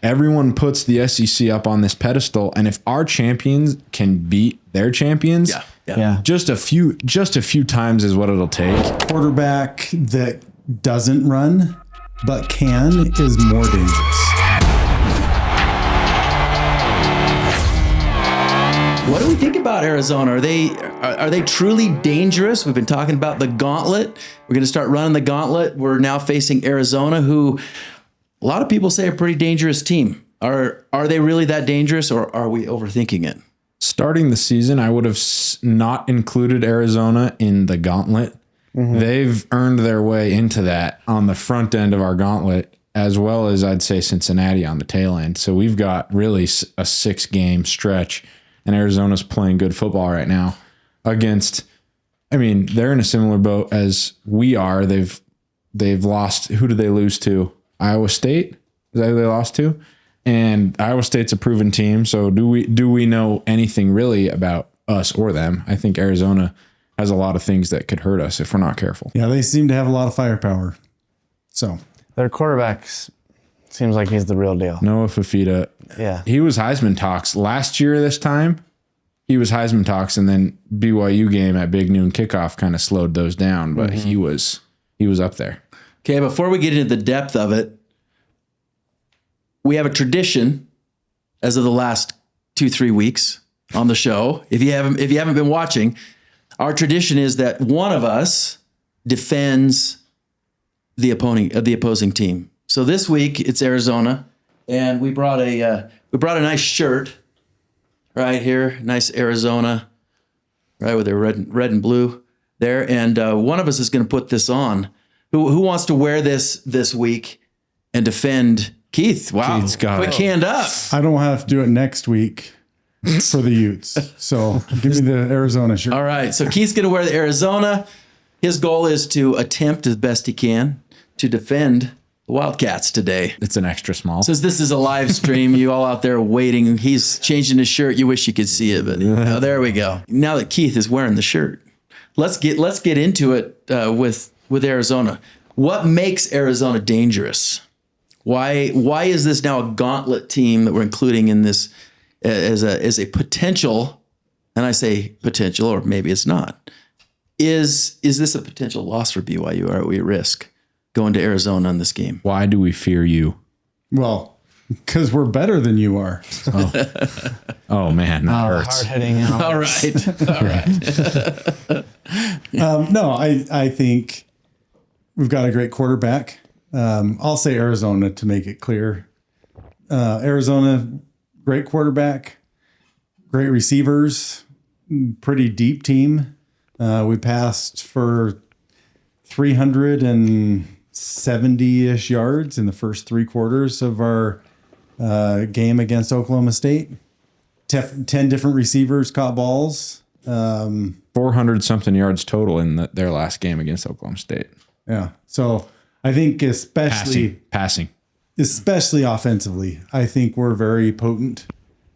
everyone puts the SEC up on this pedestal, and if our champions can beat their champions, just a few times is what it'll take. Quarterback that doesn't run but can is more dangerous. What do we think about Arizona? Are they truly dangerous? We've been talking about the gauntlet. We're going to start running the gauntlet. We're now facing Arizona, who a lot of people say a pretty dangerous team. Are they really that dangerous, or are we overthinking it? Starting the season, I would have not included Arizona in the gauntlet. Mm-hmm. They've earned their way into that on the front end of our gauntlet, as well as I'd say Cincinnati on the tail end. So we've got really a 6-game stretch, and Arizona's playing good football right now against, I mean, they're in a similar boat as we are. They've lost. Who did they lose to? Iowa State? Is that who they lost to? And Iowa State's a proven team. So do we know anything really about us or them? I think Arizona has a lot of things that could hurt us if we're not careful. Yeah, they seem to have a lot of firepower. So their quarterback seems like he's the real deal. Noah Fafita. Yeah. He was Heisman talks last year this time. He was Heisman talks, and then BYU game at Big Noon Kickoff kind of slowed those down, but he was up there. Okay, before we get into the depth of it, we have a tradition as of the last 2-3 weeks on the show. If you haven't been watching, our tradition is that one of us defends the opposing team. So this week it's Arizona, and we brought a nice shirt right here, nice Arizona, right with the red and blue there, and one of us is going to put this on. Who wants to wear this week and defend Keith? Wow, Keith's got quick hand up. I don't have to do it next week for the Utes. So give me the Arizona shirt. All right, so Keith's going to wear the Arizona. His goal is to attempt as best he can to defend the Wildcats today. It's an extra small. Since this is a live stream, you all out there waiting, he's changing his shirt. You wish you could see it, but there we go. Now that Keith is wearing the shirt, let's get into it with Arizona. What makes Arizona dangerous? Why is this now a gauntlet team that we're including in this as a potential? And I say potential, or maybe it's not. Is this a potential loss for BYU? Or are we at risk going to Arizona in this game? Why do we fear you? Well, because we're better than you are. Oh man, that hurts. Hard hitting. All right. No, I think we've got a great quarterback. I'll say Arizona to make it clear. Arizona, great quarterback, great receivers, pretty deep team. We passed for 370-ish yards in the first 3 quarters of our game against Oklahoma State. 10 different receivers caught balls. 400-something yards total in their last game against Oklahoma State. Yeah. So I think especially offensively, I think we're very potent.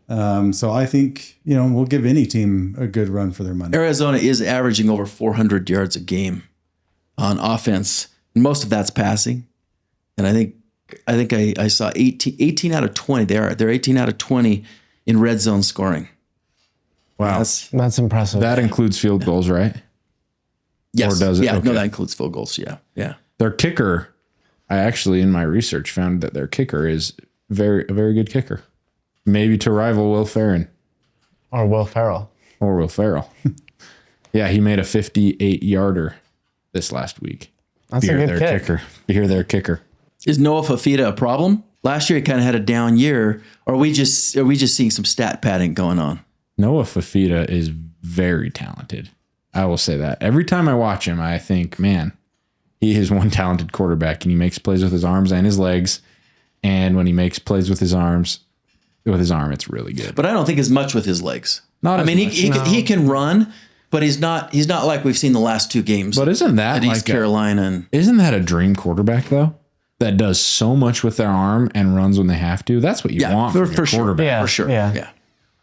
So I think, we'll give any team a good run for their money. Arizona is averaging over 400 yards a game on offense. Most of that's passing. And I think I saw 18 out of 20. They're 18 out of 20 in red zone scoring. Wow. That's impressive. That includes field goals, right? Yes. Or does it? Yeah, Okay. no, that includes field goals. Yeah. Yeah. Their kicker, I actually, in my research, found that their kicker is a very good kicker. Maybe to rival Will Ferrin. Or Will Ferrell. Yeah, he made a 58-yarder this last week. That's a good kick. Beer their kicker. Is Noah Fafita a problem? Last year he kind of had a down year. Or are we just seeing some stat padding going on? Noah Fafita is very talented. I will say that. Every time I watch him, I think, man, he is one talented quarterback, and he makes plays with his arms and his legs. And when he makes plays with his arm, it's really good. But I don't think as much with his legs. He can run, but he's not like we've seen the last 2 games. But isn't that at East Carolina? Isn't that a dream quarterback though? That does so much with their arm and runs when they have to. That's what you want from your quarterback. Yeah, for sure. Yeah.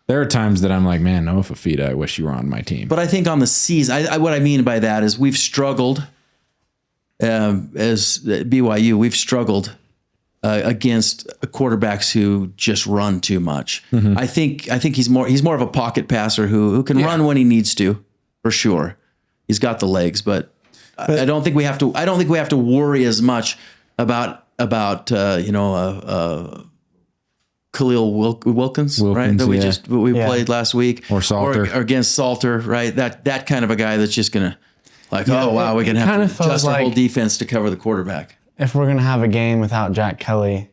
There are times that I'm like, man, Noah Fafita, I wish you were on my team. But I think on the season, what I mean by that is we've struggled as BYU. We've struggled against quarterbacks who just run too much. I think he's more of a pocket passer who can run when he needs to, for sure. He's got the legs, but I don't think we have to worry as much about Khalil Wilkins, right? That we played last week, or Salter, or against Salter, right? That kind of a guy that's just gonna oh wow, we can have to adjust our whole defense to cover the quarterback. If we're gonna have a game without Jack Kelly,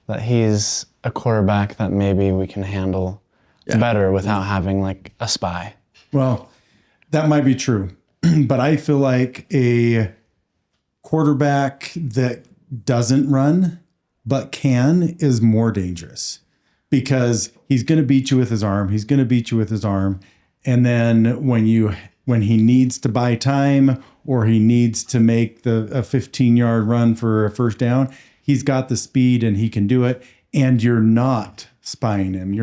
that he's a quarterback that maybe we can handle better without having like a spy. Well, that might be true, but I feel like a quarterback that doesn't run but can is more dangerous, because he's going to beat you with his arm. He's going to beat you with his arm. And then when he needs to buy time, or he needs to make a 15-yard run for a first down, he's got the speed and he can do it. And you're not spying him.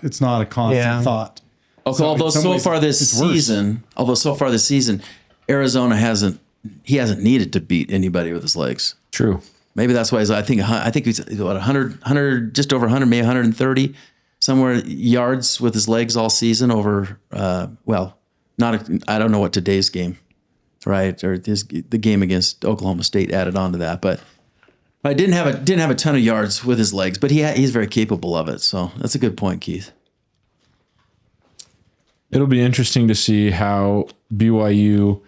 It's not a constant thought. Although so far this season, Arizona hasn't needed to beat anybody with his legs. True. Maybe that's why I think he's what 100, just over 100, maybe 130 somewhere yards with his legs all season over. I don't know what today's game, right, or the game against Oklahoma State added on to that, but I didn't have a ton of yards with his legs, but he's very capable of it. So that's a good point, Keith. It'll be interesting to see how BYU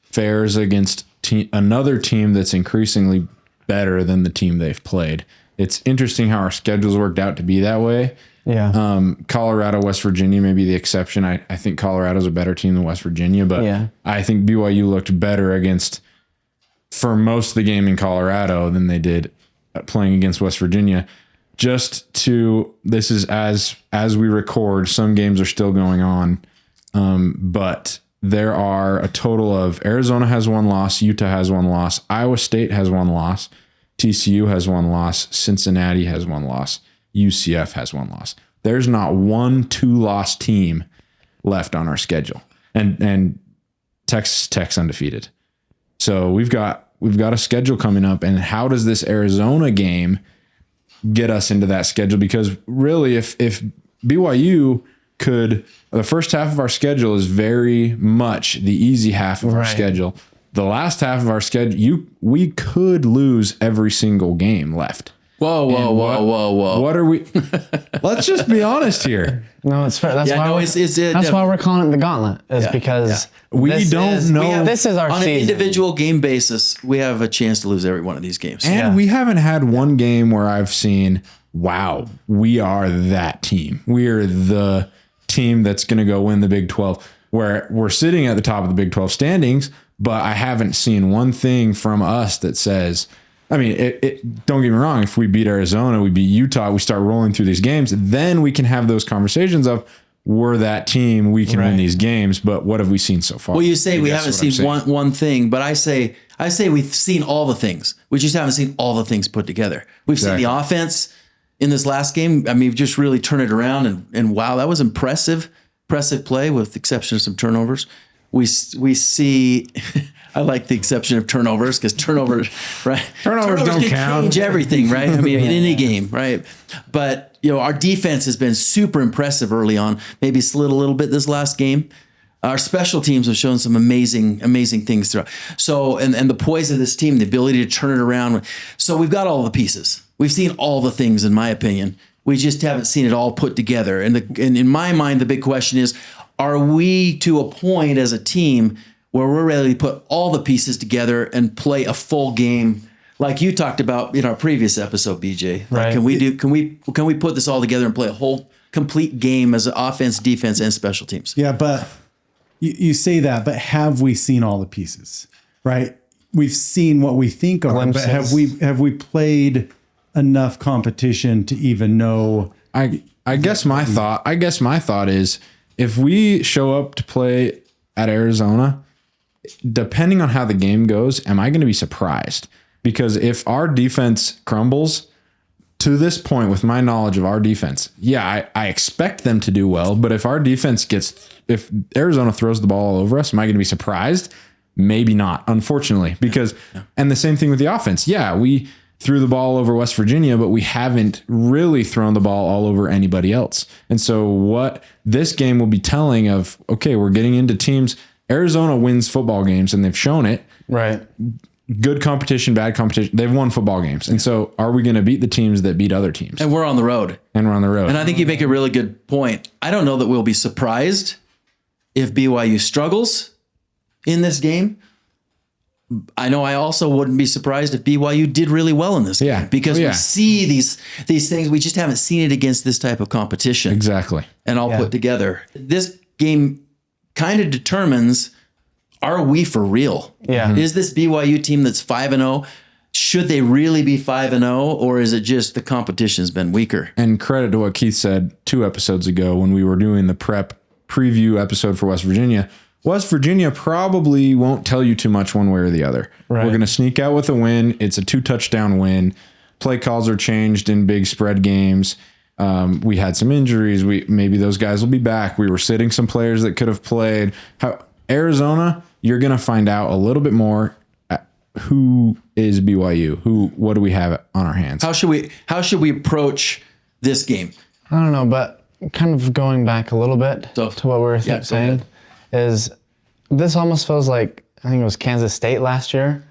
fares against another team that's increasingly better than the team they've played. It's interesting how our schedules worked out to be that way. Yeah. Colorado, West Virginia may be the exception. I think Colorado's a better team than West Virginia, but I think BYU looked better for most of the game in Colorado than they did playing against West Virginia. This is as we record, some games are still going on, but there are a total of Arizona has 1 loss, Utah has 1 loss, Iowa State has 1 loss, TCU has 1 loss, Cincinnati has 1 loss, UCF has 1 loss. There's not one 2-loss team left on our schedule, and Texas Tech's undefeated. So we've got a schedule coming up, and how does this Arizona game get us into that schedule? Because really, if BYU could, the first half of our schedule is very much the easy half of our schedule. The last half of our schedule, we could lose every single game left. Whoa. What are we? Let's just be honest here. No, it's fair. That's why we're calling it the gauntlet, because we don't know. This is our on season. An individual game basis, we have a chance to lose every one of these games. And we haven't had one game where I've seen, wow, we are that team. We are the team that's going to go win the Big 12, where we're sitting at the top of the Big 12 standings, but I haven't seen one thing from us that says, I mean, don't get me wrong, if we beat Arizona, we beat Utah, we start rolling through these games, then we can have those conversations of, we're that team, we can win these games, but what have we seen so far? Well, you say we haven't seen one thing, but I say we've seen all the things. We just haven't seen all the things put together. We've seen the offense in this last game. I mean, we've just really turned it around, and wow, that was impressive play with the exception of some turnovers. We see, I like the exception of turnovers, because turnovers Turnovers don't count. Change everything, right? I mean, in any game, right? But our defense has been super impressive early on. Maybe slid a little bit this last game. Our special teams have shown some amazing things throughout. So, and the poise of this team, the ability to turn it around. So we've got all the pieces. We've seen all the things, in my opinion. We just haven't seen it all put together. And in my mind, the big question is, are we to a point as a team where we're ready to put all the pieces together and play a full game, like you talked about in our previous episode, BJ? Like, can we put this all together and play a whole complete game as an offense, defense, and special teams? Yeah, but you say that, but have we seen all the pieces? Right? We've seen what we think are, but have we played enough competition to even know? I guess my thought is, if we show up to play at Arizona, depending on how the game goes, am I going to be surprised? Because if our defense crumbles to this point, with my knowledge of our defense, I expect them to do well. But if our defense if Arizona throws the ball all over us, am I going to be surprised? Maybe not, unfortunately, because, and the same thing with the offense. Yeah, we threw the ball over West Virginia, but we haven't really thrown the ball all over anybody else. And so what this game will be telling of, okay, we're getting into teams. Arizona wins football games, and they've shown it. Right. Good competition, bad competition. They've won football games. And so are we going to beat the teams that beat other teams? And we're on the road. And I think you make a really good point. I don't know that we'll be surprised if BYU struggles in this game. I know I also wouldn't be surprised if BYU did really well in this game because we see these things. We just haven't seen it against this type of competition. Exactly. And all put together. This game kind of determines, are we for real? Yeah. Is this BYU team that's 5-0? Should they really be 5-0, or is it just the competition's been weaker? And credit to what Keith said 2 episodes ago when we were doing the prep preview episode for West Virginia. West Virginia probably won't tell you too much one way or the other. Right. We're going to sneak out with a win. It's a 2-touchdown win. Play calls are changed in big spread games. We had some injuries. Maybe those guys will be back. We were sitting some players that could have played. Arizona, you're going to find out a little bit more. Who is BYU? What do we have on our hands? How should we approach this game? I don't know, but kind of going back a little bit to what we were saying is this almost feels like, I think it was Kansas State last year,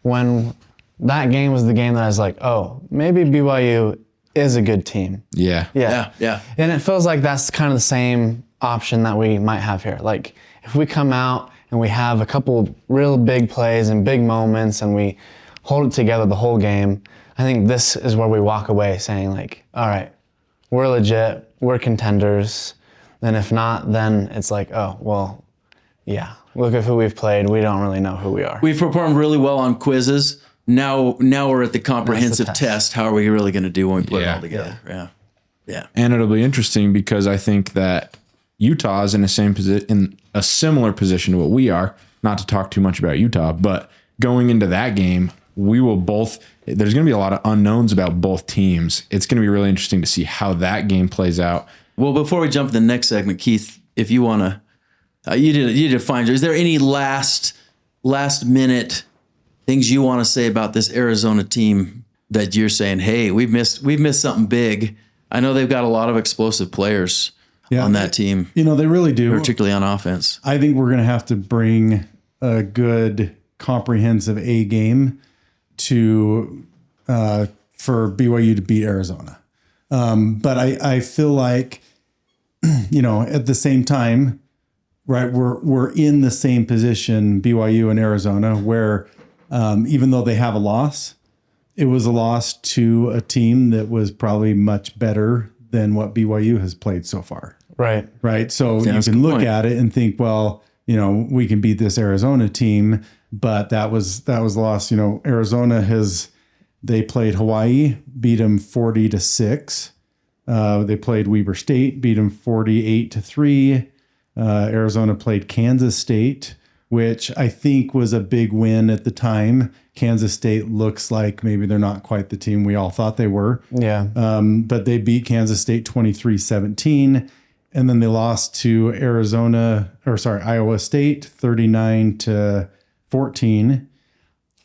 when that game was the game that I was like, oh, maybe BYU is a good team. Yeah. And it feels like that's kind of the same option that we might have here. Like if we come out and we have a couple real big plays and big moments and we hold it together the whole game, I think this is where we walk away saying like, all right, we're legit, we're contenders. And if not, then it's like, oh, well, yeah, look at who we've played. We don't really know who we are. We've performed really well on quizzes. Now we're at the comprehensive test. How are we really going to do when we put it all together? Yeah. And it'll be interesting because I think that Utah is in a similar position to what we are. Not to talk too much about Utah, but going into that game, there's going to be a lot of unknowns about both teams. It's going to be really interesting to see how that game plays out. Well, before we jump to the next segment, Keith, if you want to, you did a fine job. Is there any last minute things you want to say about this Arizona team that you're saying, hey, we've missed something big? I know they've got a lot of explosive players on that team. You know, they really do. Particularly on offense. I think we're going to have to bring a good comprehensive A game for BYU to beat Arizona. But I feel like, you know, at the same time, right, we're in the same position, BYU and Arizona, where even though they have a loss, it was a loss to a team that was probably much better than what BYU has played so far. Right. So you can look at it and think, well, you know, we can beat this Arizona team, but that was lost. You know, Arizona they played Hawaii, beat them 40-6. They played Weber State, beat them 48-3. Arizona played Kansas State, which I think was a big win at the time. Kansas State looks like maybe they're not quite the team we all thought they were. Yeah. But they beat Kansas State 23-17. And then they lost to Iowa State 39-14.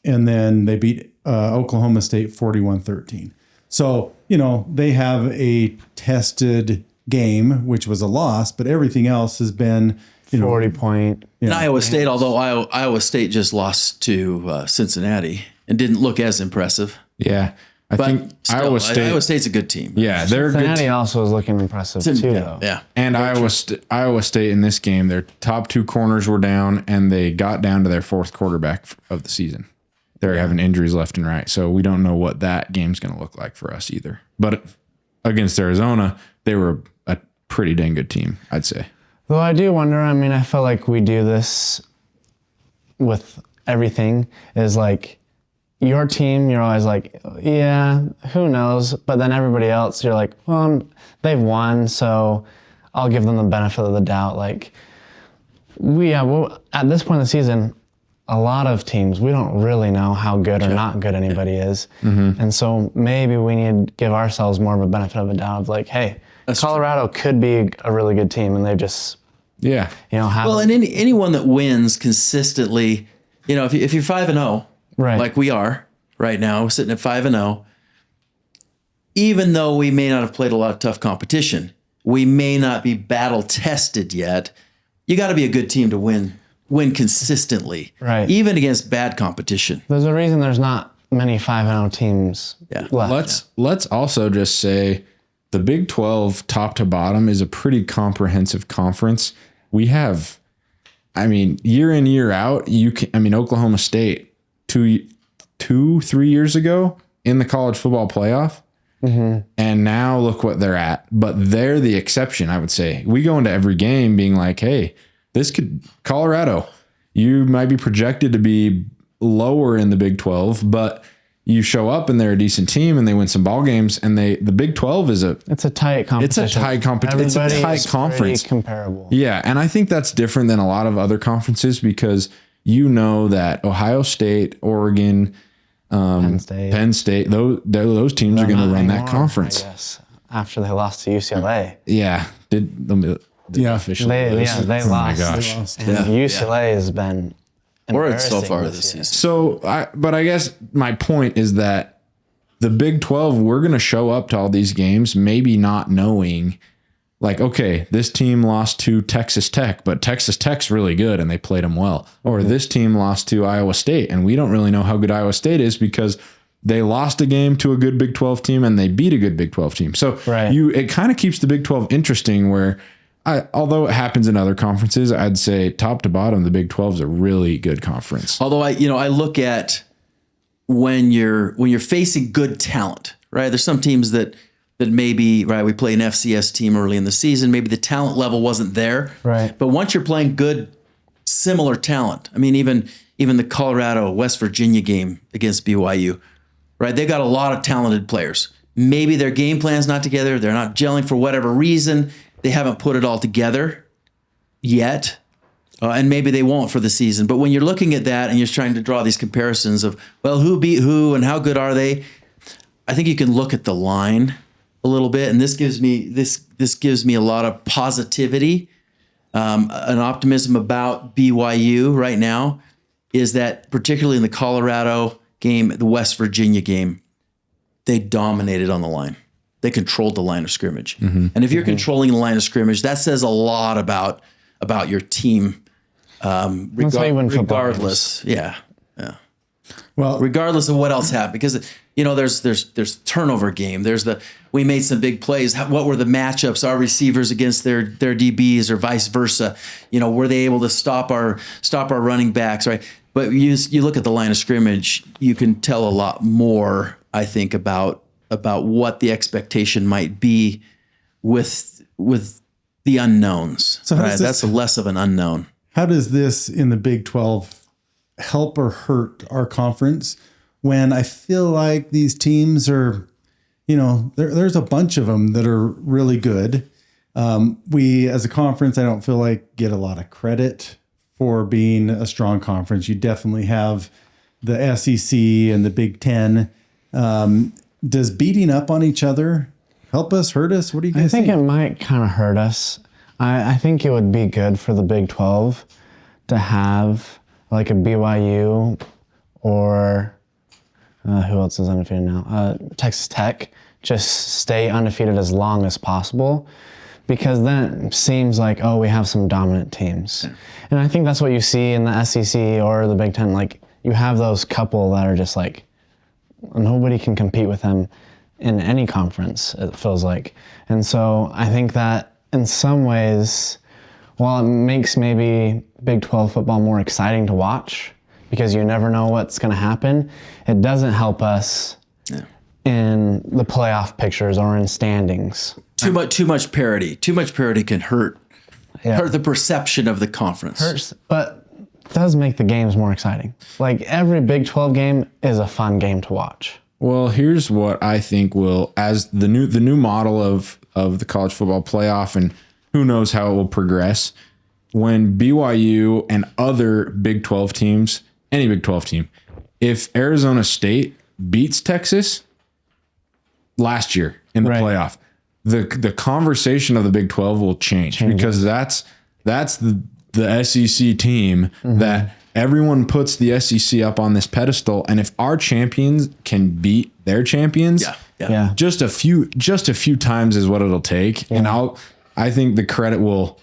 And then they beat Oklahoma State 41-13. So, you know, they have a tested game, which was a loss, but everything else has been, 40 point. And Iowa State, although Iowa State just lost to Cincinnati and didn't look as impressive. Yeah. I think Iowa State's a good team. Yeah, they're good. Cincinnati also was looking impressive too, though. Yeah. And Iowa State in this game, their top 2 corners were down, and they got down to their 4th quarterback of the season. They're having injuries left and right, so we don't know what that game's going to look like for us either. But against Arizona, they were a pretty dang good team, I'd say. Though I do wonder, I mean, I feel like we do this with everything, is like your team, you're always like, yeah, who knows? But then everybody else, you're like, well, they've won, so I'll give them the benefit of the doubt. Like, at this point in the season, a lot of teams, we don't really know how good or not good anybody is. Mm-hmm. And so maybe we need to give ourselves more of a benefit of a doubt of like, hey, Colorado could be a really good team, and they just, you know, have. Well, and anyone that wins consistently, you know, if you're 5-0, right, like we are, right now, sitting at 5-0. Even though we may not have played a lot of tough competition, we may not be battle tested yet. You got to be a good team to win consistently, Right. even against bad competition. There's a reason there's not many 5-0 teams left. Let's also just say the Big 12 top to bottom is a pretty comprehensive conference. We have, year in, year out, Oklahoma State 3 years ago in the college football playoff. Mm-hmm. And now look what they're at. But they're the exception, I would say. We go into every game being like, hey, Colorado, you might be projected to be lower in the Big 12, but you show up and they're a decent team and they win some ball games, and the Big 12 is it's a tight competition. It's a tight competition. It's a tight conference. Pretty comparable. Yeah, and I think that's different than a lot of other conferences because you know that Ohio State, Oregon, Penn State, those teams are going to run that conference. I guess, after they lost to UCLA. Yeah. Officially. They lost. Oh my gosh. And UCLA has been Or so embarrassing far this season. So, I guess my point is that the Big 12, we're going to show up to all these games, maybe not knowing, like, okay, this team lost to Texas Tech, but Texas Tech's really good and they played them well. Or this team lost to Iowa State, and we don't really know how good Iowa State is because they lost a game to a good Big 12 team and they beat a good Big 12 team. So it kind of keeps the Big 12 interesting where, although it happens in other conferences, I'd say top to bottom, the Big 12 is a really good conference. Although I look at when you're facing good talent, right? There's some teams that maybe, right, we play an FCS team early in the season, maybe the talent level wasn't there. Right. But once you're playing good, similar talent, even the Colorado, West Virginia game against BYU, right? They got a lot of talented players. Maybe their game plan's not together. They're not gelling for whatever reason. They haven't put it all together yet, and maybe they won't for the season. But when you're looking at that and you're trying to draw these comparisons of, well, who beat who and how good are they, I think you can look at the line a little bit, and this gives me a lot of positivity, an optimism about BYU right now, is that particularly in the Colorado game, the West Virginia game, they dominated on the line. They controlled the line of scrimmage. Mm-hmm. And if you're controlling the line of scrimmage, that says a lot about your team, regardless. Yeah. Well, regardless of what else happened, because there's turnover game. We made some big plays. What were the matchups? Our receivers against their DBs or vice versa. Were they able to stop our running backs? Right. But you look at the line of scrimmage, you can tell a lot more, I think, about what the expectation might be with the unknowns. So that's less of an unknown. How does this in the Big 12 help or hurt our conference when I feel like these teams are, there's a bunch of them that are really good. We as a conference, I don't feel like get a lot of credit for being a strong conference. You definitely have the SEC and the Big Ten. Does beating up on each other help us, hurt us? What do you guys think? I think it might kind of hurt us. I think it would be good for the Big 12 to have like a BYU or who else is undefeated now? Texas Tech, just stay undefeated as long as possible, because then it seems like, oh, we have some dominant teams. Yeah. And I think that's what you see in the SEC or the Big Ten. Like, you have those couple that are just like, nobody can compete with them in any conference, it feels like. And so I think that in some ways, while it makes maybe Big 12 football more exciting to watch, because you never know what's going to happen, it doesn't help us in the playoff pictures or in standings. Too much parity. Too much parity can hurt the perception of the conference. Hurts, but does make the games more exciting. Like, every Big 12 game is a fun game to watch. Well, here's what I think will, as the new model of the college football playoff, and who knows how it will progress, when BYU and other Big 12 teams, any Big 12 team, if Arizona State beats Texas last year in the playoff, the conversation of the Big 12 will change because that's the SEC team that everyone puts the SEC up on this pedestal, and if our champions can beat their champions, Yeah. just a few times is what it'll take. And I think the credit will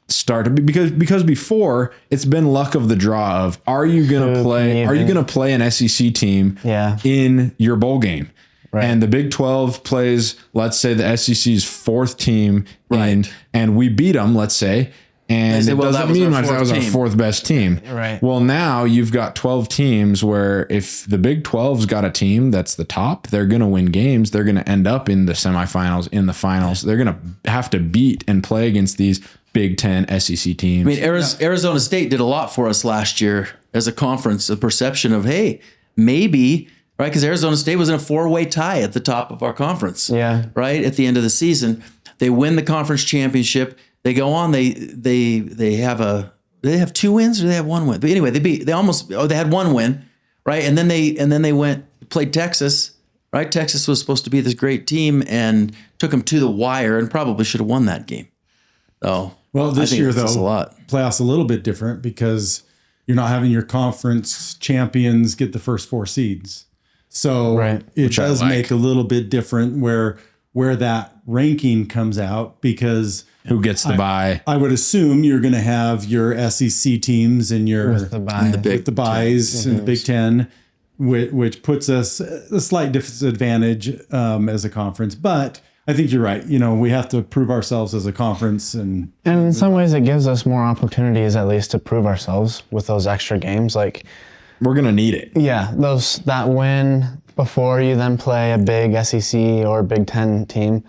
start to be because before it's been luck of the draw of are you going to play an SEC team in your bowl game? Right. And the Big 12 plays, let's say, the SEC's fourth team, and we beat them, let's say, and it doesn't mean much. That was our fourth best team. Right. Well, now you've got 12 teams where if the Big 12's got a team that's the top, they're going to win games. They're going to end up in the semifinals, in the finals. They're going to have to beat and play against these Big 10 SEC teams. I mean, Arizona State did a lot for us last year as a conference, the perception of, hey, maybe, right? Because Arizona State was in a 4-way tie at the top of our conference, right? At the end of the season, they win the conference championship. They go on. They have 2 wins or they have 1 win. But anyway, they had 1 win, right? And then they played Texas, right? Texas was supposed to be this great team and took them to the wire and probably should have won that game. So this year though, playoffs a little bit different because you're not having your conference champions get the first 4 seeds. So it does make a little bit different where that ranking comes out because who gets the bye? I would assume you're going to have your SEC teams and with the buys in the Big 10, which puts us a slight disadvantage as a conference. But I think you're right. We have to prove ourselves as a conference, and in some ways, it gives us more opportunities at least to prove ourselves with those extra games. Like we're gonna need it. Yeah, that win before you then play a big SEC or Big 10 team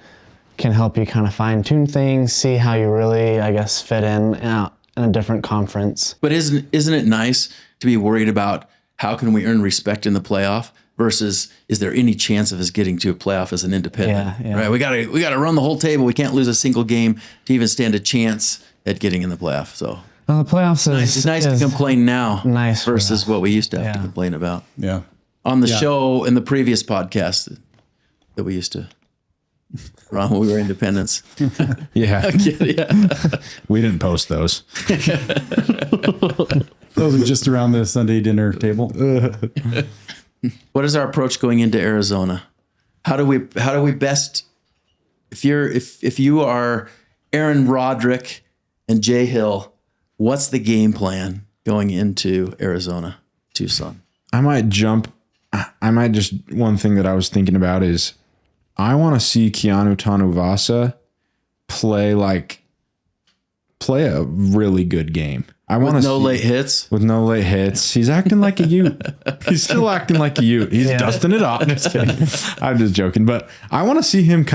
can help you kind of fine tune things, see how you really, I guess, fit in a different conference. But isn't it nice to be worried about how can we earn respect in the playoff versus is there any chance of us getting to a playoff as an independent? Right? We gotta run the whole table. We can't lose a single game to even stand a chance at getting in the playoff. So the playoffs it's nice to complain now versus what we used to have to complain about. Yeah. On the show in the previous podcast that we used to run when we were independents. Yeah. We didn't post those. Those are just around the Sunday dinner table. What is our approach going into Arizona? How do we best, if you are Aaron Roderick and Jay Hill, what's the game plan going into Arizona, Tucson? One thing that I was thinking about is I want to see Keanu Tanuvasa play a really good game. With no late hits. He's acting like a Ute. He's still acting like a Ute. He's dusting it off. Just kidding. I'm just joking. But I want to see him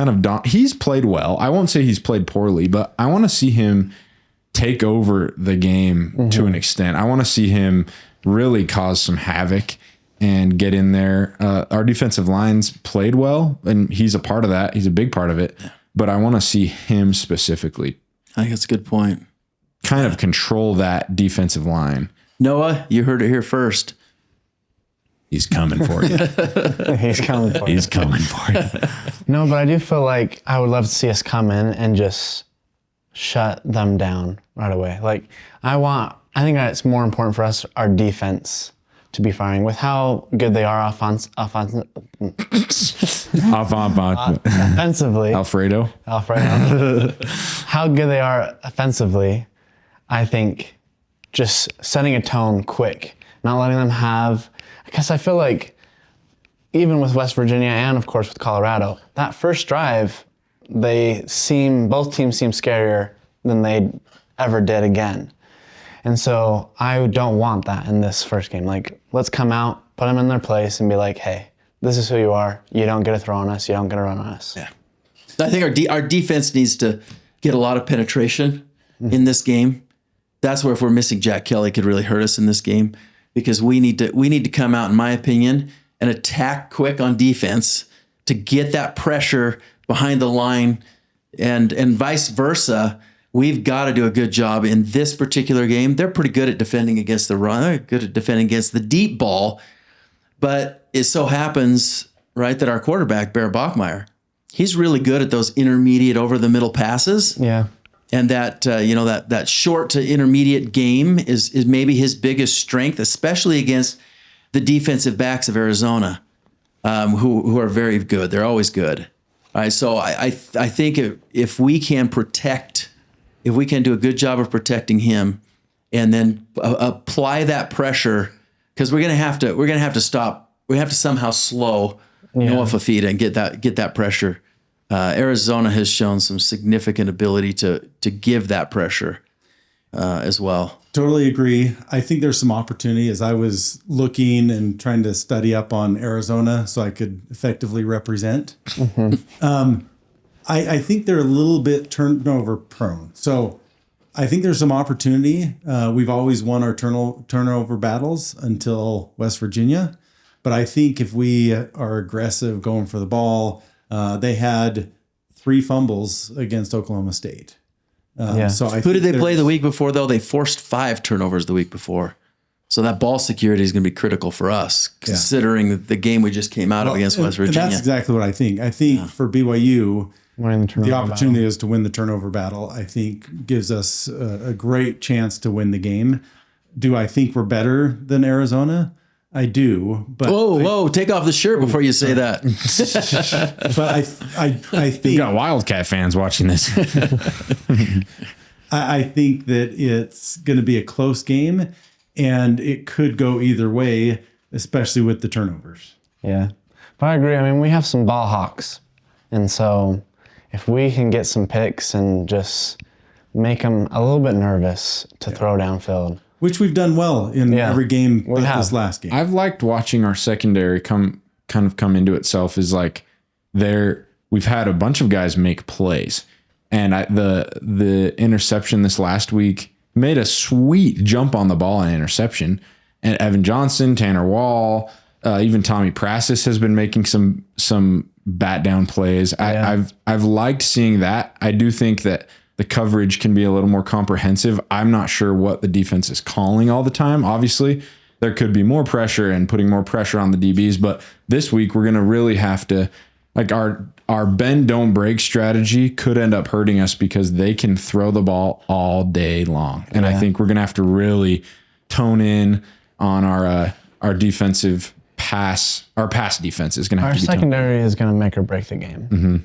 he's played well. I won't say he's played poorly, but I want to see him take over the game to an extent. I want to see him really cause some havoc and get in there. Our defensive lines played well, and he's a part of that. He's a big part of it. But I want to see him specifically. I think that's a good point. Kind of control that defensive line. Noah, you heard it here first. He's coming for you. He's coming for you. He's coming for you. No, but I do feel like I would love to see us come in and just shut them down right away. Like I think it's more important for us, our defense, to be firing with how good they are offensively. Alfredo. How good they are offensively. I think just setting a tone quick, not letting them have, because I feel like even with West Virginia and of course with Colorado, that first drive, both teams seem scarier than they ever did again. And so I don't want that in this first game. Like, let's come out, put them in their place and be like, hey, this is who you are. You don't get to throw on us. You don't get to run on us. Yeah. I think our defense needs to get a lot of penetration in this game. That's where if we're missing Jack Kelly could really hurt us in this game because we need to come out, in my opinion, and attack quick on defense to get that pressure behind the line and vice versa. We've got to do a good job in this particular game. They're pretty good at defending against the run. They're good at defending against the deep ball. But it so happens, right, that our quarterback, Bear Bachmeier, he's really good at those intermediate over the middle passes. Yeah. And that that short to intermediate game is maybe his biggest strength, especially against the defensive backs of Arizona, who are very good. They're always good. All right, so I think if we can do a good job of protecting him, and then apply that pressure, because we're gonna have to stop. We have to somehow slow Noah Fafita and get that pressure. Arizona has shown some significant ability to give that pressure as well. Totally agree. I think there's some opportunity as I was looking and trying to study up on Arizona so I could effectively represent. I think they're a little bit turnover prone. So I think there's some opportunity. We've always won our turnover battles until West Virginia. But I think if we are aggressive going for the ball, they had 3 fumbles against Oklahoma State. So who did they play the week before, though? They forced 5 turnovers the week before. So that ball security is going to be critical for us, considering the game we just came out of against West Virginia. And that's exactly what I think. I think for BYU, the opportunity is to win the turnover battle. I think gives us a great chance to win the game. Do I think we're better than Arizona? I do, but whoa! Take off the shirt before you say that. But I think You got Wildcat fans watching this. I think that it's going to be a close game, and it could go either way, especially with the turnovers. Yeah, but I agree. I mean, we have some ball hawks, and so if we can get some picks and just make them a little bit nervous to throw downfield. Which we've done well in every game but this last game. I've liked watching our secondary come into itself. Is like we've had a bunch of guys make plays, and the interception this last week made a sweet jump on the ball and interception. And Evan Johnson, Tanner Wall, even Tommy Prassis has been making some bat down plays. I've liked seeing that. I do think that the coverage can be a little more comprehensive. I'm not sure what the defense is calling all the time. Obviously, there could be more pressure and putting more pressure on the DBs, but this week we're going to really have to, like our bend don't break strategy could end up hurting us because they can throw the ball all day long. And I think we're going to have to really tone in on our defensive pass. Our pass defense is going to have to be secondary is going to make or break the game. Mm-hmm.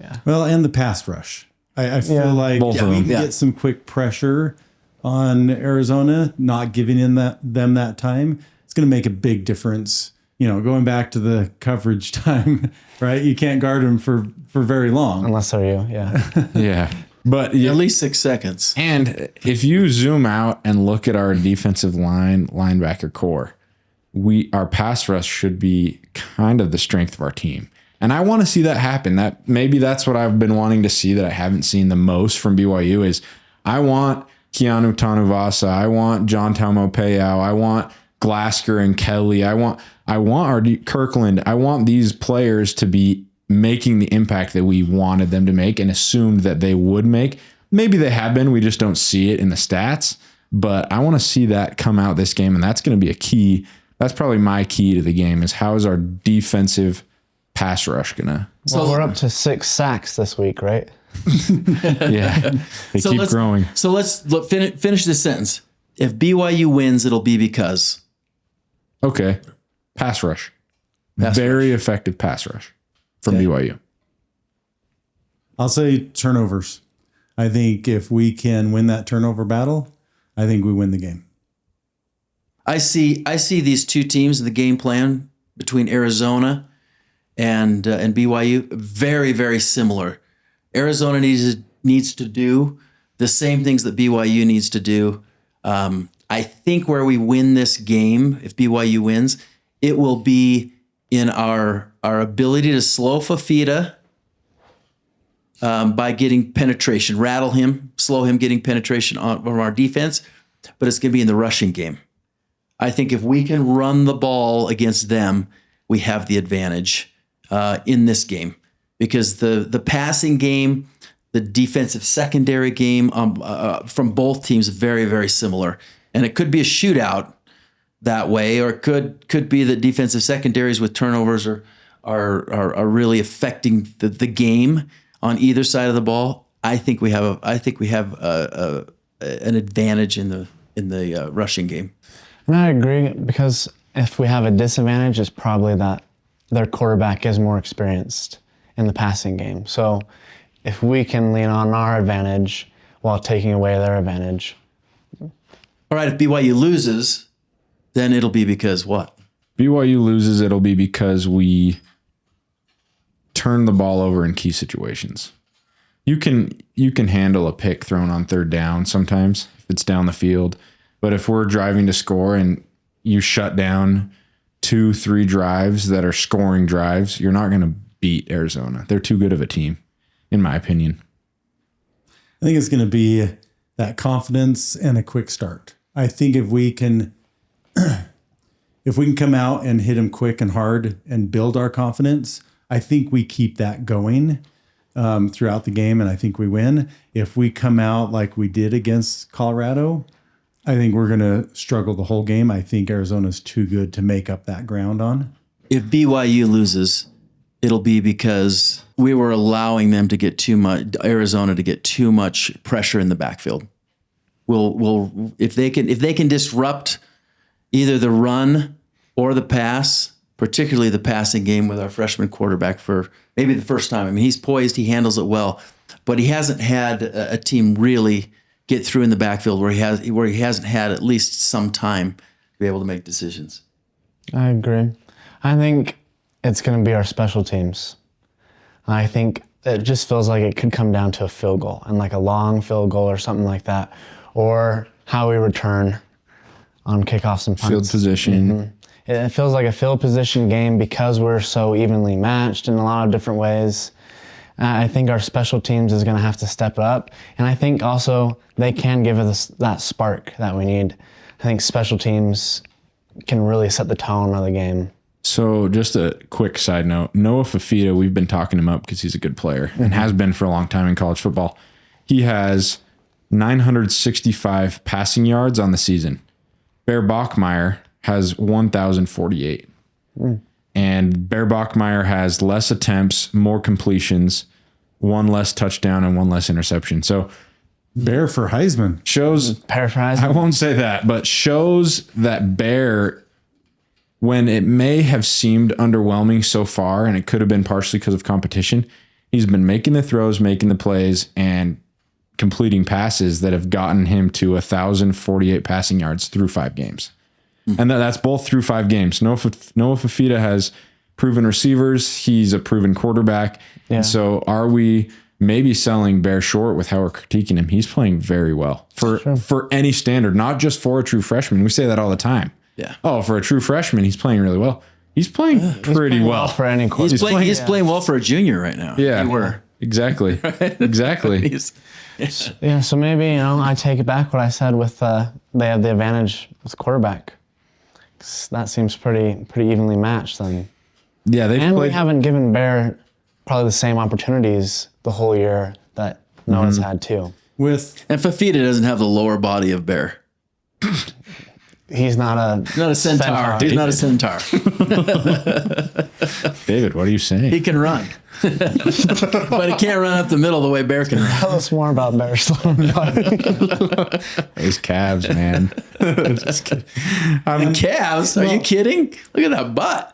Yeah. Well, and the pass rush. I feel like we can get some quick pressure on Arizona, not giving in them that time. It's going to make a big difference. Going back to the coverage time, right? You can't guard them for very long. Unless they're you, yeah. Yeah. But at least 6 seconds. And if you zoom out and look at our defensive linebacker core, our pass rush should be kind of the strength of our team. And I want to see that happen. That's what I've been wanting to see that I haven't seen the most from BYU is I want Keanu Tanuvasa. I want John Taumopeo. I want Glasker and Kelly. I want our Kirkland. I want these players to be making the impact that we wanted them to make and assumed that they would make. Maybe they have been. We just don't see it in the stats. But I want to see that come out this game, and that's going to be a key. That's probably my key to the game is how is our defensive pass rush gonna? Well, we're up to 6 sacks this week, right? Yeah, they keep growing. So let's finish this sentence. If BYU wins, it'll be because. Okay, pass rush. Very effective pass rush from BYU. I'll say turnovers. I think if we can win that turnover battle, I think we win the game. I see these two teams in the game plan between Arizona and BYU very, very similar. Arizona needs to do the same things that BYU needs to do. I think where we win this game, if BYU wins, it will be in our ability to slow Fafita by getting penetration, rattle him, slow him getting penetration from our defense, but it's going to be in the rushing game. I think if we can run the ball against them, we have the advantage in this game because the passing game, the defensive secondary game from both teams very, very similar. And it could be a shootout that way, or it could be that defensive secondaries with turnovers are really affecting the game on either side of the ball. I think we have an advantage in the rushing game. And I agree, because if we have a disadvantage, it's probably that their quarterback is more experienced in the passing game. So if we can lean on our advantage while taking away their advantage. All right, if BYU loses, then it'll be because what? BYU loses, it'll be because we turn the ball over in key situations. You can handle a pick thrown on third down sometimes if it's down the field. But if we're driving to score and you shut down 2-3 drives that are scoring drives, you're not going to beat Arizona. They're too good of a team, in my opinion. I think it's going to be that confidence and a quick start. I think if we can come out and hit them quick and hard and build our confidence, I think we keep that going throughout the game, and I think we win. If we come out like we did against Colorado, I think we're going to struggle the whole game. I think Arizona's too good to make up that ground on. If BYU loses, it'll be because we were allowing them to get too much, Arizona to get too much pressure in the backfield. We'll if they can disrupt either the run or the pass, particularly the passing game with our freshman quarterback for maybe the first time. I mean, he's poised, he handles it well, but he hasn't had a team really get through in the backfield where he hasn't had at least some time to be able to make decisions. I agree. I think it's going to be our special teams. I think it just feels like it could come down to a field goal, and like a long field goal or something like that, or how we return on kickoffs and punts. Field position. Mm-hmm. It feels like a field position game because we're so evenly matched in a lot of different ways. I think our special teams is going to have to step up. And I think also they can give us that spark that we need. I think special teams can really set the tone of the game. So just a quick side note, Noah Fafita, we've been talking him up because he's a good player and has been for a long time in college football. He has 965 passing yards on the season. Bear Bachmeier has 1,048. And Bear Bachmeier has less attempts, more completions, one less touchdown, and one less interception. So Bear for Heisman. shows, Paraphrase. I won't say that, but shows that Bear, when it may have seemed underwhelming so far, and it could have been partially because of competition, he's been making the throws, making the plays, and completing passes that have gotten him to 1,048 passing yards through 5 games. And that's both through 5 games. Noah Fafita has proven receivers. He's a proven quarterback. Yeah. And so are we maybe selling Bear short with how we're critiquing him? He's playing very well for any standard, not just for a true freshman. We say that all the time. Yeah. Oh, for a true freshman, he's playing really well. He's playing pretty well. For any quarterback. He's playing well for a junior right now. Yeah. You were. Exactly. Exactly. Yeah, so maybe, I take it back what I said with they have the advantage with quarterback. That seems pretty evenly matched then. Yeah, And we haven't given Bear probably the same opportunities the whole year that Noah's had too. And Fafita doesn't have the lower body of Bear. He's not a centaur. He's not a centaur. David, what are you saying? He can run. But he can't run up the middle the way Bear can run. Tell us more about Bear's His calves, man. And calves? Are you kidding? Look at that butt.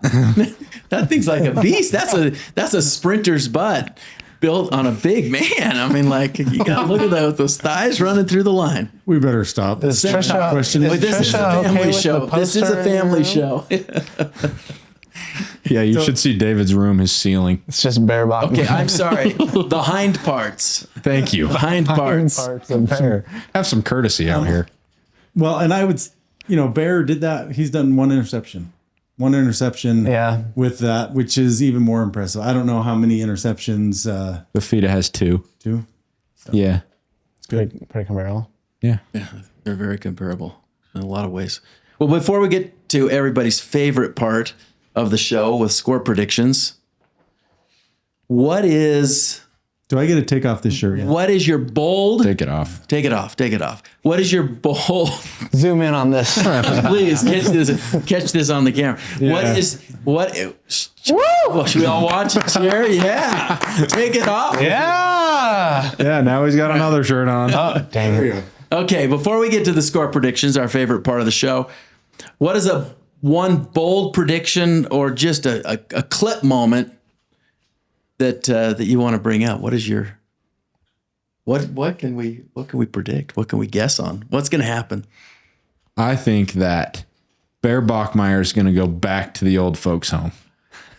That thing's like a beast. That's a sprinter's butt built on a big man. I mean, like, you gotta look at that with those thighs running through the line. We better stop. Is Trisha, questioning. is This is a Trisha family okay with show. the This is a poster in family your room? show. Yeah, you should see David's room, his ceiling. It's just Bear Bach. Okay, I'm sorry. The hind parts. Thank you. The hind parts. Parts of Bear. Have some courtesy out here. Well, and I would, Bear did that. He's done one interception. Yeah. With that, which is even more impressive. I don't know how many interceptions. Fafita has 2. 2. Yeah. It's good. Pretty comparable. Yeah. Yeah, they're very comparable in a lot of ways. Well, before we get to everybody's favorite part of the show with score predictions, Do I get to take off this shirt yet? what is your bold? Take it off. Take it off. What is your bold? Zoom in on this. Please catch this on the camera. Well, should we all watch it here? Yeah. Take it off. Yeah. Yeah, now he's got another shirt on. Oh, dang it. Okay, before we get to the score predictions, our favorite part of the show, what is a one bold prediction or just a clip moment that you want to bring up? What is your what can we predict? What can we guess on? What's going to happen? I think that Bear Bachmeyer is going to go back to the old folks' home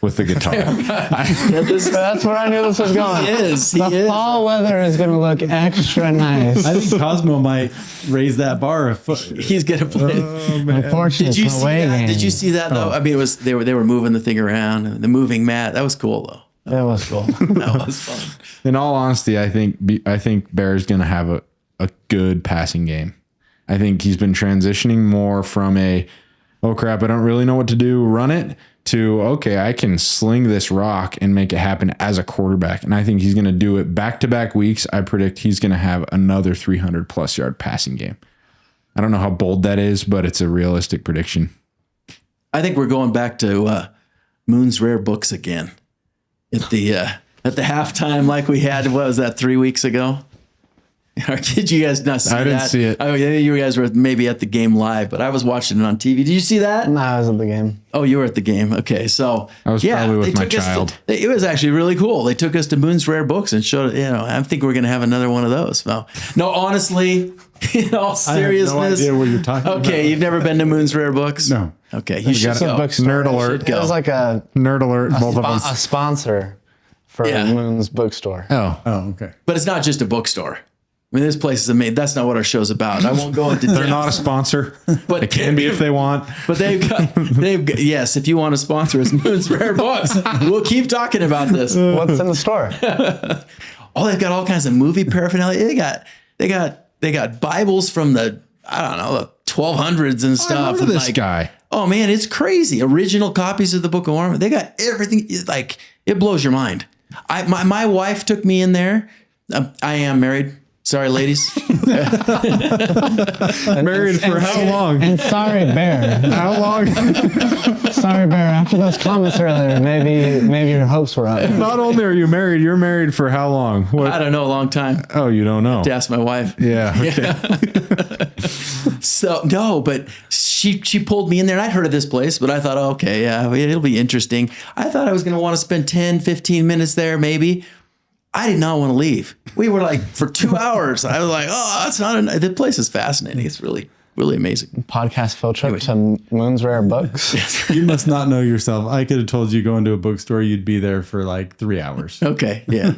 with the guitar. That's where I knew this was going. He is. The fall weather is going to look extra nice. I think Cosmo might raise that bar a foot. He's going to play. Unfortunately, Did you it's an see away that? game. Did you see that though? I mean, it was they were moving the thing around, the moving mat. That was cool though. It was cool. That was fun. In all honesty, I think Bear's going to have a good passing game. I think he's been transitioning more from oh crap, I don't really know what to do, run it, to, okay, I can sling this rock and make it happen as a quarterback. And I think he's going to do it back-to-back weeks. I predict he's going to have another 300-plus yard passing game. I don't know how bold that is, but it's a realistic prediction. I think we're going back to Moon's Rare Books again at the halftime like we had, what was that, 3 weeks ago? Or did you guys not see that? I didn't see it. Oh, yeah, you guys were maybe at the game live, but I was watching it on TV. Did you see that? No, I was at the game. Oh, you were at the game. Okay, so I was probably with they my took us child. It was actually really cool. They took us to Moon's Rare Books and showed, I think we're going to have another one of those. No, honestly, in all seriousness. I have no idea what you're talking about. Okay, you've never been to Moon's Rare Books? No. Okay, you should got go. Nerd alert. It was like a Nerd alert. Both of us. sponsor for Yeah. Moon's bookstore. Oh, Okay. But it's not just a bookstore. I mean, this place is amazing. That's not what our show's about. I won't go into they're depth. not a sponsor. But They can be if they want. But they've got, yes, if you want to sponsor us, Moon's Rare Books, we'll keep talking about this. What's in the store? Oh, they've got all kinds of movie paraphernalia. They got Bibles from the 1200s and stuff. I've heard of and this guy. Oh man, it's crazy. Original copies of the Book of Mormon. They got everything. Like, it blows your mind. My wife took me in there. I am married. Sorry, ladies. Married for how long? And sorry, Bear. How long? Sorry, Bear. After those comments earlier, maybe your hopes were up. Not only are you married, you're married for how long? What? I don't know, a long time. Oh, you don't know. To ask my wife. Yeah. Okay. So no, but she pulled me in there, and I'd heard of this place, but I thought, oh, okay, yeah, it'll be interesting. I thought I was going to want to spend 10, 15 minutes there, maybe. I did not want to leave. We were like for 2 hours. I was like, oh, that's not the place is fascinating. It's really, really amazing. Podcast field trip to Moon's Rare Books. You must not know yourself. I could have told you go into a bookstore, you'd be there for like 3 hours. Okay, yeah.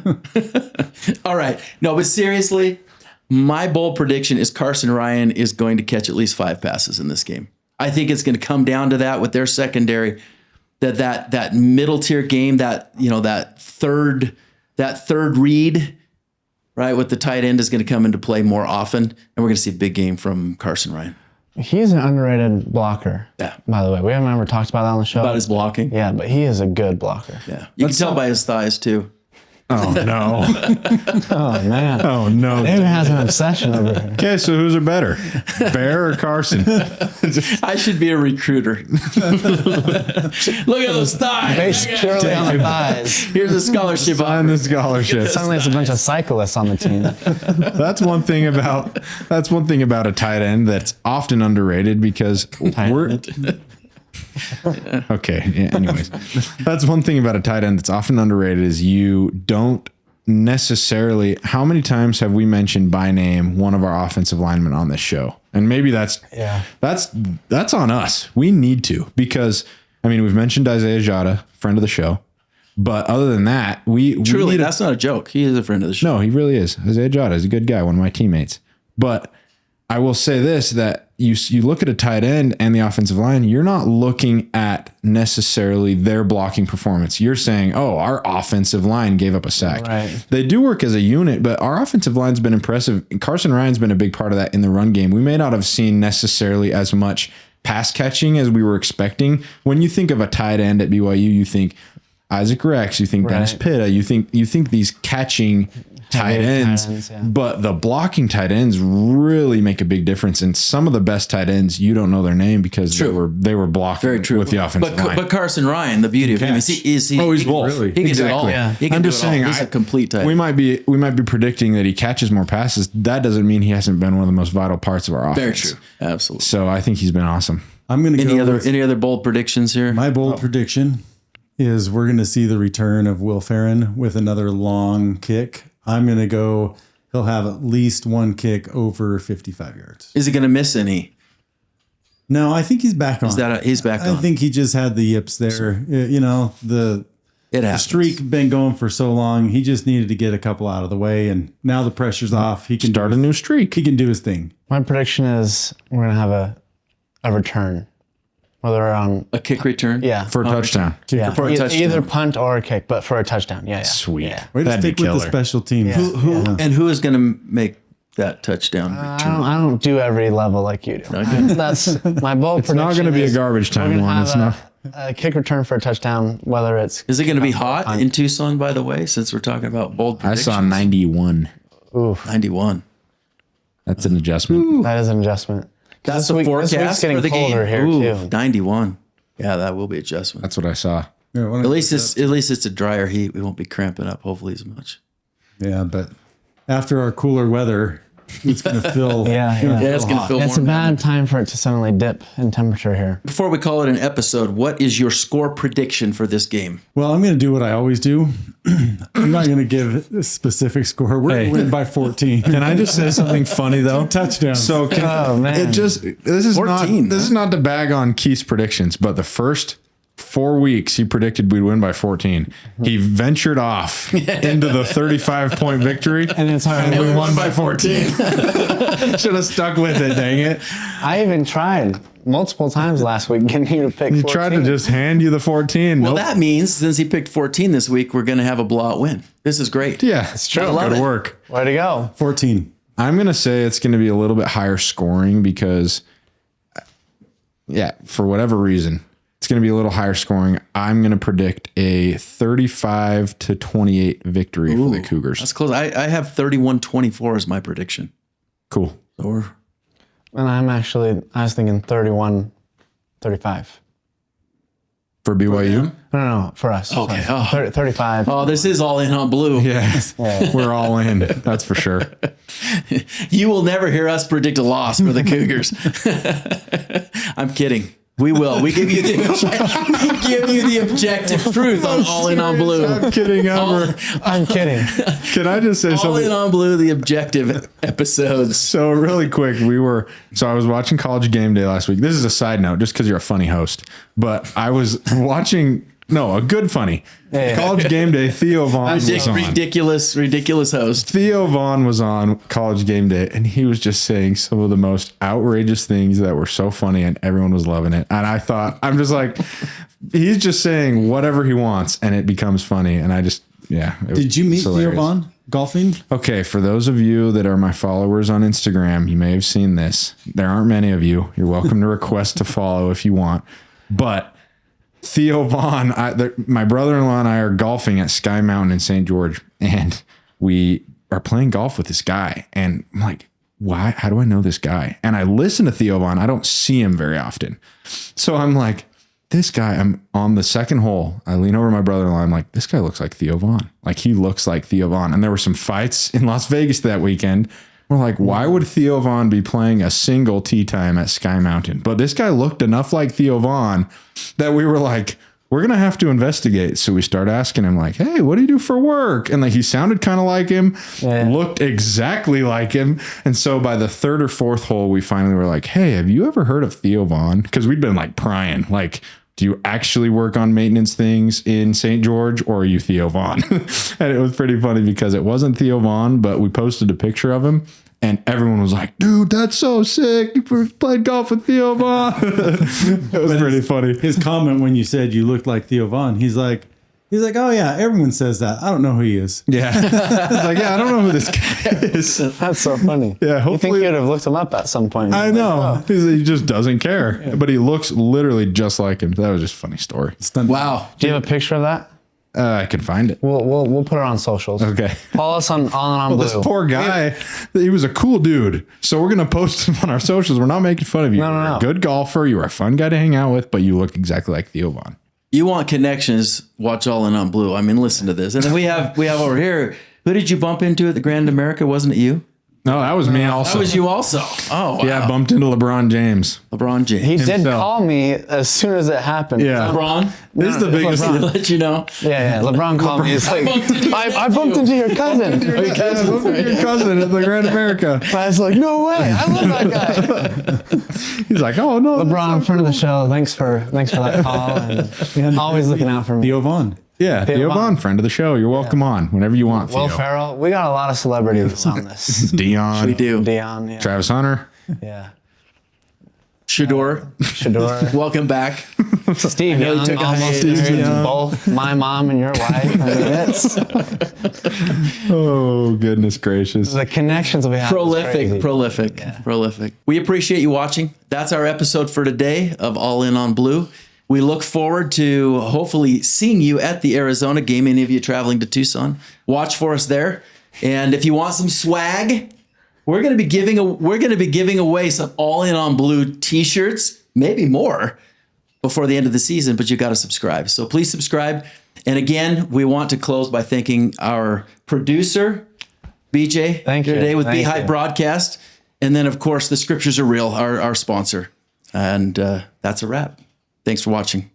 All right. No, but seriously, my bold prediction is Carson Ryan is going to catch at least 5 passes in this game. I think it's going to come down to that with their secondary, that middle tier game, that third read, right, with the tight end is going to come into play more often, and we're going to see a big game from Carson Ryan. He's an underrated blocker. Yeah. By the way, we haven't ever talked about that on the show. About his blocking. Yeah, but he is a good blocker. Yeah. You can tell by his thighs, too. Oh, no. Oh man. Oh, no. David has an obsession over here. Okay, so who's are better? Bear or Carson? I should be a recruiter. Look at those thighs. Based purely on the thighs. Here's a scholarship On offer. the scholarship. Suddenly it's a bunch of cyclists on the team. That's one thing about a tight end that's often underrated because we're okay. Yeah, anyways, that's one thing about a tight end that's often underrated is you don't necessarily. How many times have we mentioned by name one of our offensive linemen on this show? And maybe that's on us. We need to, because I mean we've mentioned Isaiah Jota, friend of the show, but other than that, we Truly, need that's not a joke. He is a friend of the show. No, he really is. Isaiah Jota is a good guy, one of my teammates. But I will say this, that you look at a tight end and the offensive line, you're not looking at necessarily their blocking performance. You're saying, oh, our offensive line gave up a sack. Right. They do work as a unit, but our offensive line's been impressive. Carson Ryan's been a big part of that in the run game. We may not have seen necessarily as much pass catching as we were expecting. When you think of a tight end at BYU, you think Isaac Rex, you think Dennis Pitta, you think these catching tight ends, yeah. but the blocking tight ends really make a big difference. And some of the best tight ends, you don't know their name because they were blocking with the offensive line. But Carson Ryan, the beauty of him is he's both. Really? He can do it all. Yeah. He can I'm do just it all. saying, He's a complete tight end. we might be predicting that he catches more passes. That doesn't mean he hasn't been one of the most vital parts of our offense. Very true. Absolutely. So I think he's been awesome. I'm going to go Any other bold predictions here? my bold prediction is we're going to see the return of Will Ferrin with another long kick. I'm going to go, he'll have at least one kick over 55 yards. Is he going to miss any? No, I think he's back on. He's back on? I think he just had the yips there. You know, the streak been going for so long. He just needed to get a couple out of the way, and now the pressure's off. He can Start a new streak. He can do his thing. My prediction is we're going to have a return. Whether on A kick return? yeah. For a touchdown. yeah. for a touchdown. Either punt or a kick, but for a touchdown. Yeah. Sweet. Yeah. Way to That'd be stick with the killer. special teams. And who is going to make that touchdown return? I don't do every level like you do. Okay. That's my bold prediction. It's not going to be a is garbage we're time gonna one. have It's not. a kick return for a touchdown, whether it's Is it going to be hot in Tucson, by the way, since we're talking about bold I predictions? saw 91. 91. That's an adjustment. that is an adjustment. That's This the week- this week's forecast getting for the game. colder here Ooh, too. 91. Yeah, that will be adjustment. That's what I saw. Yeah, why don't At you least put it's a drier heat. We won't be cramping up hopefully as much. that- Yeah, but after our cooler weather, it's going to feel. Yeah, it's gonna yeah. It's going to hot. feel It's a warm. bad time for it to suddenly dip in temperature here. Before we call it an episode, what is your score prediction for this game? Well, I'm going to do what I always do. I'm not going to give a specific score. We're going to win by 14. Can I just say something funny though? Touchdowns. So Oh, man. this is 14, not this is not to bag on Keith's predictions, but the first 4 weeks he predicted we'd win by 14. He ventured off into the 35-point victory, And it's hard. and we won by 14. Should have stuck with it, dang it. I even tried multiple times last week getting you to pick. He tried to 14. just hand you the 14. Well, Nope. that means since he picked 14 this week, we're going to have a blowout win. This is great. Yeah, it's true. I love Good it. work. Way to go. 14. I'm going to say it's going to be a little bit higher scoring because, for whatever reason, it's going to be a little higher scoring. I'm going to predict a 35-28 victory for the Cougars. That's close. I have 31-24 as my prediction. Cool. Or And I was thinking 31-35. For BYU? No, for us. Okay. For us. 35. Oh, this is all in on blue. Yeah, we're all in. That's for sure. You will never hear us predict a loss for the Cougars. I'm kidding. We will. We give you the objective truth on all in on blue. I'm kidding, Amber. I'm kidding. Can I just say All something? in on blue, the objective episodes. So really quick, I was watching College Game Day last week. This is a side note, just because you're a funny host. But I was watching, a good funny. Yeah. College Game Day, Theo Vaughn was on. Ridiculous host. Theo Vaughn was on College Game Day, and he was just saying some of the most outrageous things that were so funny, and everyone was loving it. And I thought, I'm just like, he's just saying whatever he wants, and it becomes funny. And I just, Did you meet Theo Vaughn golfing? Okay, for those of you that are my followers on Instagram, you may have seen this. There aren't many of you. You're welcome to request to follow if you want. But Theo Vaughn, my brother-in-law and I are golfing at Sky Mountain in St. George, and we are playing golf with this guy. And I'm like, why? How do I know this guy? And I listen to Theo Vaughn. I don't see him very often. So I'm like, this guy, I'm on the second hole. I lean over my brother-in-law. I'm like, this guy looks like Theo Vaughn. Like, he looks like Theo Vaughn. And there were some fights in Las Vegas that weekend. We're like, why would Theo Vaughn be playing a single tee time at Sky Mountain? But this guy looked enough like Theo Vaughn that we were like, we're going to have to investigate. So we start asking him like, hey, what do you do for work? And like, he sounded kind of like him, looked exactly like him. And so by the third or fourth hole, we finally were like, hey, have you ever heard of Theo Vaughn? Because we'd been like prying, like, do you actually work on maintenance things in St. George, or are you Theo Vaughn? And it was pretty funny because it wasn't Theo Vaughn, but we posted a picture of him and everyone was like, dude, that's so sick. You played golf with Theo Vaughn. It was pretty funny. His comment when you said you looked like Theo Vaughn, he's like, oh yeah, everyone says that. I don't know who he is. Yeah. It's like, I don't know who this guy is. That's so funny. Yeah, You think hopefully- you'd have looked him up at some point? I know. He just doesn't care. But he looks literally just like him. That was just a funny story. Wow. Do you have a picture of that? I can find it. We'll put it on socials. Okay. Follow us on Blue. This poor guy, he was a cool dude. So we're going to post him on our socials. We're not making fun of you. No. You're a good golfer. You were a fun guy to hang out with, but you look exactly like Theo Vaughn. You want connections? Watch All In on Blue. I mean, listen to this. And then we have over here. Who did you bump into at the Grand America? Wasn't it you? No, that was me also. That was you also. Oh, wow. Yeah, bumped into LeBron James. LeBron James. He did himself. call me as soon as it happened. Yeah. LeBron. This is the biggest. To let you know. Yeah. LeBron called me. He's like, I bumped into your cousin. Your cousin at the Grand America. I was like, no way. I love that guy. He's like, oh no. LeBron, friend of the show. Thanks for that call and always looking out for me. Theo Vaughn. Yeah, Theo Vaughn, friend of the show. You're welcome on whenever you want. Will Theo. Ferrell. We got a lot of celebrities on this. Dion. We do. Dion, yeah. Travis Hunter. Yeah. Shador. Welcome back. Steve know you Young, took a almost hiatus. married to Young. both my mom and your wife. I mean, it's Oh, goodness gracious. the connections we have. is crazy. Prolific. We appreciate you watching. That's our episode for today of All In on Blue. We look forward to hopefully seeing you at the Arizona game. Any of you traveling to Tucson, watch for us there. And if you want some swag, we're going to be giving away some All In on Blue t-shirts, maybe more before the end of the season, but you got to subscribe. So please subscribe. And again, we want to close by thanking our producer, BJ, Thank you. today with Thank Beehive you. Broadcast. And then, of course, the Scriptures Are Real, our sponsor. And that's a wrap. Thanks for watching.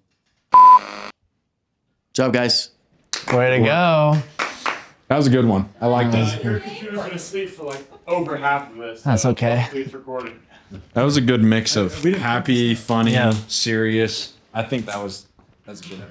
Job, guys. Way to go. That was a good one. I like that. Your computer's gonna sleep for like over half of this. That's okay. Please recording. That was a good mix of happy, funny, Yeah. serious. I think that's a good.